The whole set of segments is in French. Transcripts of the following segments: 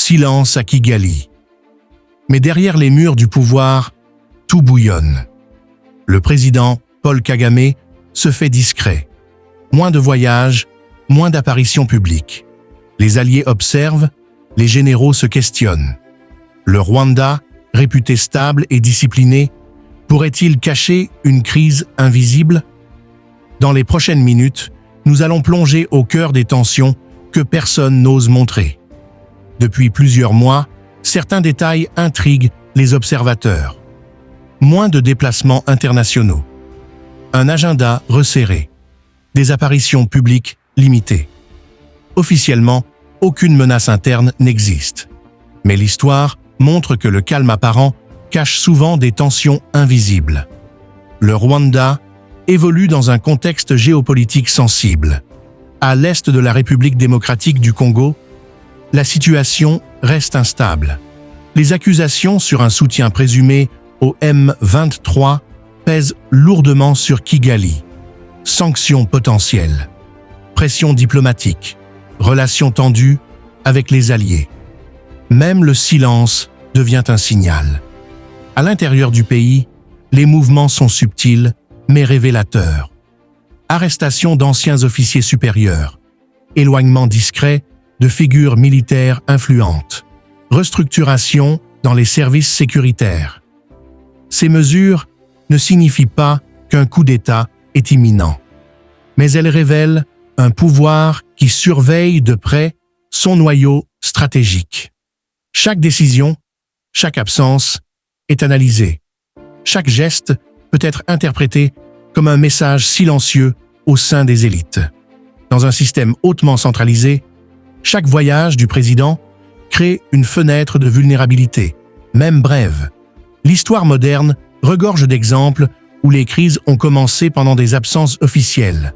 silence à Kigali. Mais derrière les murs du pouvoir, tout bouillonne. Le président, Paul Kagame, se fait discret. Moins de voyages, moins d'apparitions publiques. Les alliés observent, les généraux se questionnent. Le Rwanda, réputé stable et discipliné, pourrait-il cacher une crise invisible? Dans les prochaines minutes, nous allons plonger au cœur des tensions que personne n'ose montrer. Depuis plusieurs mois, certains détails intriguent les observateurs. Moins de déplacements internationaux. Un agenda resserré. Des apparitions publiques limitées. Officiellement, aucune menace interne n'existe. Mais l'histoire montre que le calme apparent cache souvent des tensions invisibles. Le Rwanda évolue dans un contexte géopolitique sensible. À l'est de la République démocratique du Congo, la situation reste instable. Les accusations sur un soutien présumé au M23 pèsent lourdement sur Kigali. Sanctions potentielles, pression diplomatique, relations tendues avec les alliés. Même le silence devient un signal. À l'intérieur du pays, les mouvements sont subtils mais révélateurs. Arrestation d'anciens officiers supérieurs, éloignement discret de figures militaires influentes, restructuration dans les services sécuritaires. Ces mesures ne signifient pas qu'un coup d'État est imminent, mais elles révèlent un pouvoir qui surveille de près son noyau stratégique. Chaque décision, chaque absence est analysée. Chaque geste peut être interprété comme un message silencieux au sein des élites. Dans un système hautement centralisé, chaque voyage du président crée une fenêtre de vulnérabilité, même brève. L'histoire moderne regorge d'exemples où les crises ont commencé pendant des absences officielles.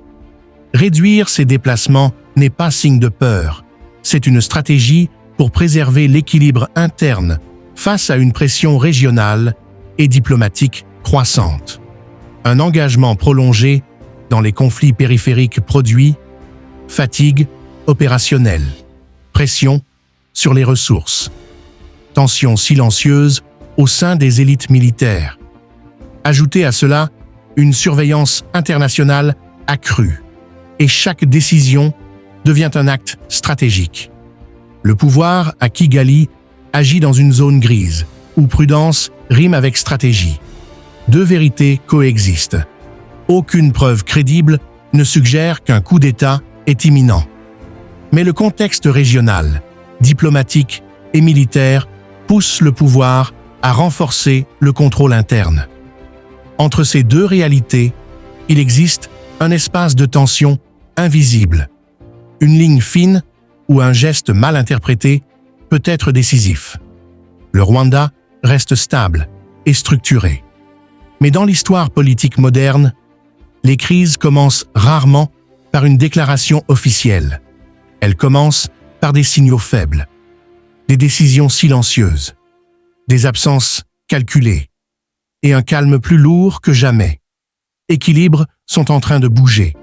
Réduire ces déplacements n'est pas signe de peur, c'est une stratégie pour préserver l'équilibre interne face à une pression régionale et diplomatique croissante. Un engagement prolongé dans les conflits périphériques produit fatigue opérationnelle, pression sur les ressources, tensions silencieuses au sein des élites militaires. Ajoutez à cela une surveillance internationale accrue, et chaque décision devient un acte stratégique. Le pouvoir à Kigali agit dans une zone grise, où prudence rime avec stratégie. Deux vérités coexistent. Aucune preuve crédible ne suggère qu'un coup d'État est imminent. Mais le contexte régional, diplomatique et militaire pousse le pouvoir à renforcer le contrôle interne. Entre ces deux réalités, il existe un espace de tension invisible, une ligne fine où un geste mal interprété peut être décisif. Le Rwanda reste stable et structuré. Mais dans l'histoire politique moderne, les crises commencent rarement par une déclaration officielle. Elles commencent par des signaux faibles, des décisions silencieuses, des absences calculées et un calme plus lourd que jamais. Équilibres sont en train de bouger.